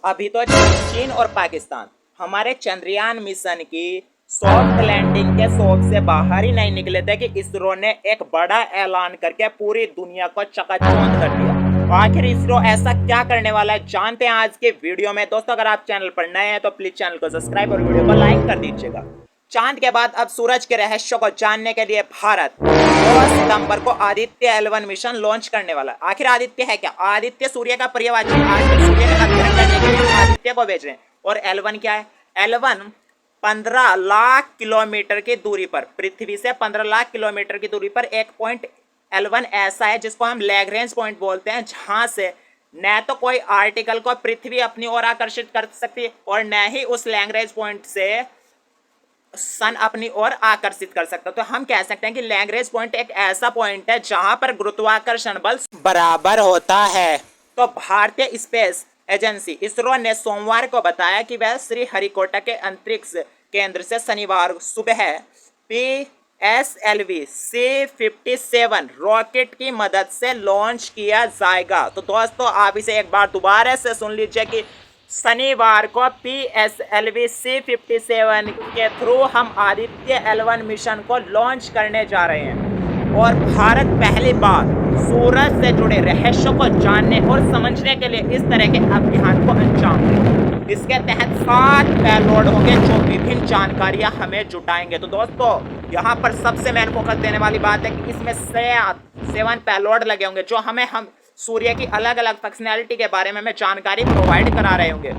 अभी तो चीन और पाकिस्तान हमारे चंद्रयान मिशन की सॉफ्ट लैंडिंग के शौक से बाहर ही नहीं निकले थे कि इसरो ने एक बड़ा ऐलान करके पूरी दुनिया को चकाचौंध कर दिया। तो आखिर इसरो ऐसा क्या करने वाला है, जानते हैं आज के वीडियो में। दोस्तों अगर आप चैनल पर नए हैं तो प्लीज चैनल को सब्सक्राइब और वीडियो को लाइक कर दीजिएगा। चांद के बाद अब सूरज के रहस्यों को जानने के लिए भारत 2 सितंबर को आदित्य L1 मिशन लॉन्च करने वाला है। आखिर आदित्य है क्या? आदित्य सूर्य का पर्यायवाची। आजकल सूर्य का अध्ययन करने के लिए हम आदित्य को भेज रहे हैं। और L1 क्या है? L1 15 लाख किलोमीटर की दूरी पर, पृथ्वी से 15 लाख किलोमीटर की दूरी पर एक पॉइंट L1 ऐसा है जिसको हम लैग्रेंज पॉइंट बोलते हैं, जहां से न तो कोई आर्टिकल को पृथ्वी अपनी ओर आकर्षित कर सकती है और न ही उस लैग्रेंज पॉइंट से सन अपनी ओर आकर्षित कर सकता। तो हम कह सकते हैं कि लैग्रेंज पॉइंट एक ऐसा पॉइंट है जहां पर गुरुत्वाकर्षण बल बराबर होता है। तो भारतीय स्पेस एजेंसी इसरो ने सोमवार को बताया कि वह श्रीहरिकोटा के अंतरिक्ष केंद्र से शनिवार सुबह PSLV C57 रॉकेट की मदद से लॉन्च किया जाएगा। तो दोस्तों आप इसे एक बार दोबारा से सुन लीजिए कि शनिवार को PSLV C57 के थ्रू हम आदित्य L1 मिशन को लॉन्च करने जा रहे हैं और भारत पहली बार सूरज से जुड़े रहस्यों को जानने और समझने के लिए इस तरह के अभियान को अंजाम देगा। इसके तहत 7 पेलोड होंगे जो विभिन्न जानकारियां हमें जुटाएंगे। तो दोस्तों यहाँ पर सबसे मेन फोकस देने वाली बात है कि इसमें 7 पेलोड लगे होंगे जो हम सूर्य की अलग अलग फंक्शनैलिटी के बारे में हमें जानकारी प्रोवाइड करा रहे होंगे।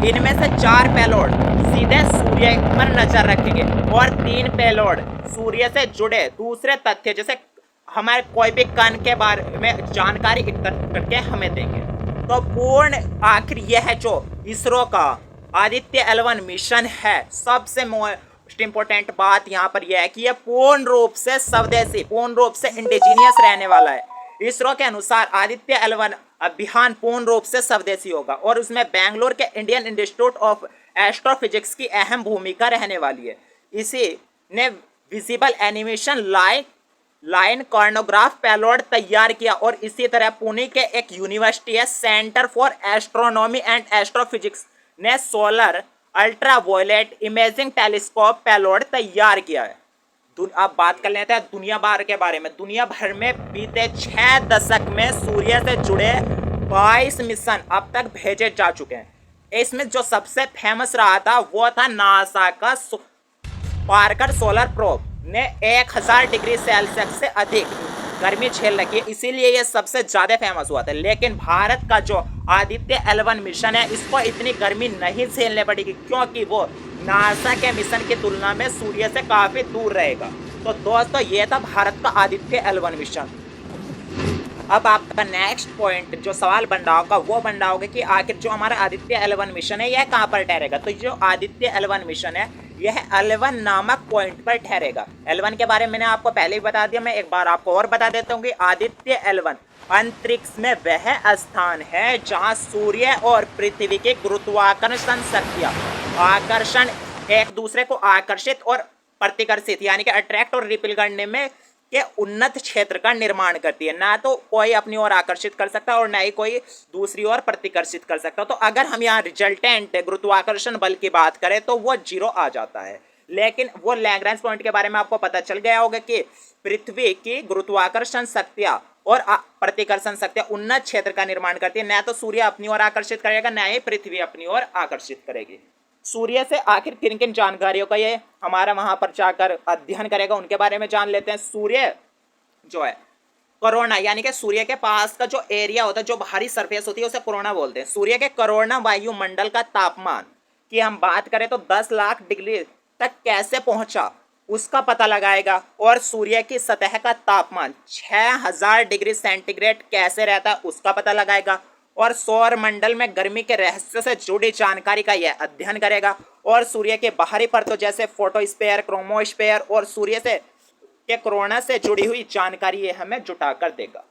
इनमें से 4 पेलोड सीधे सूर्य पर नजर रखेंगे और 3 पेलोड सूर्य से जुड़े दूसरे तथ्य जैसे हमारे कोई भी कण के बारे में जानकारी एकत्र करके हमें देंगे। तो पूर्ण आखिर यह है जो इसरो का आदित्य L1 मिशन है। सबसे मोस्ट इंपोर्टेंट बात यहाँ पर यह है कि यह पूर्ण रूप से स्वदेशी, पूर्ण रूप से इंडिजीनियस रहने वाला है। इसरो के अनुसार आदित्य L1 अभियान पूर्ण रूप से स्वदेशी होगा और उसमें बेंगलुरु के इंडियन इंस्टीट्यूट ऑफ एस्ट्रोफिजिक्स की अहम भूमिका रहने वाली है। इसी ने विजिबल एनिमेशन लाइन कॉर्नोग्राफ पेलोड तैयार किया और इसी तरह पुणे के एक यूनिवर्सिटी है, centre for astronomy and astrophysics ने solar ultraviolet imaging telescope payload तैयार किया है। अब बात कर लेते हैं दुनिया भर के बारे में। दुनिया भर में बीते 6 दशक में सूर्य से जुड़े 22 मिशन अब तक भेजे जा चुके हैं। इसमें जो सबसे फेमस रहा था वो था नासा का पार्कर सोलर प्रोब ने 1000 डिग्री सेल्सियस से अधिक गर्मी झेल रखी है, इसीलिए ये सबसे ज्यादा फेमस हुआ था। लेकिन भारत का जो आदित्य L1 मिशन है इसको इतनी गर्मी नहीं झेलने पड़ेगी क्योंकि वो नासा के मिशन की तुलना में सूर्य से काफी दूर रहेगा। तो दोस्तों ये था भारत का आदित्य L1 मिशन। अब आपका नेक्स्ट पॉइंट जो सवाल बन रहा होगा वो बन रहा होगा कि आखिर जो हमारा आदित्य L1 मिशन है यह कहाँ पर ठहरेगा। तो जो आदित्य L1 मिशन है यह L1 नामक पॉइंट पर ठहरेगा। L1 के बारे में मैंने आपको पहले ही बता दिया, मैं एक बार आपको और बता देता हूँ कि आदित्य L1 अंतरिक्ष में वह स्थान है जहां सूर्य और पृथ्वी के गुरुत्वाकर्षण शक्तियां आकर्षण एक दूसरे को आकर्षित और प्रतिकर्षित यानी कि अट्रैक्ट और रिपेल करने में के उन्नत क्षेत्र का निर्माण करती है। ना तो कोई अपनी ओर आकर्षित कर सकता और ना ही कोई दूसरी ओर प्रतिकर्षित कर सकता। तो अगर हम यहाँ रिजल्टेंट गुरुत्वाकर्षण बल की बात करें तो वो 0 आ जाता है। लेकिन वो लैग्रेंज पॉइंट के बारे में आपको पता चल गया होगा कि पृथ्वी की गुरुत्वाकर्षण शक्तियां और प्रतिकर्षण शक्तियां उन्नत क्षेत्र का निर्माण करती है। न तो सूर्य अपनी ओर आकर्षित करेगा न ही पृथ्वी अपनी ओर आकर्षित करेगी। सूर्य से आखिर किन किन जानकारियों का ये हमारा वहां पर जाकर अध्ययन करेगा उनके बारे में जान लेते हैं। सूर्य जो है कोरोना यानी कि सूर्य के पास का जो एरिया होता है, जो बाहरी सरफेस होती है उसे कोरोना बोलते हैं। सूर्य के कोरोना वायुमंडल का तापमान की हम बात करें तो 10 लाख डिग्री तक कैसे पहुंचा उसका पता लगाएगा और सूर्य की सतह का तापमान 6000 डिग्री सेंटीग्रेड कैसे रहता है उसका पता लगाएगा और सौर मंडल में गर्मी के रहस्य से जुड़ी जानकारी का यह अध्ययन करेगा और सूर्य के बाहरी परतों जैसे फोटोस्फीयर, क्रोमोस्फीयर और सूर्य से के कोरोना से जुड़ी हुई जानकारी ये हमें जुटा कर देगा।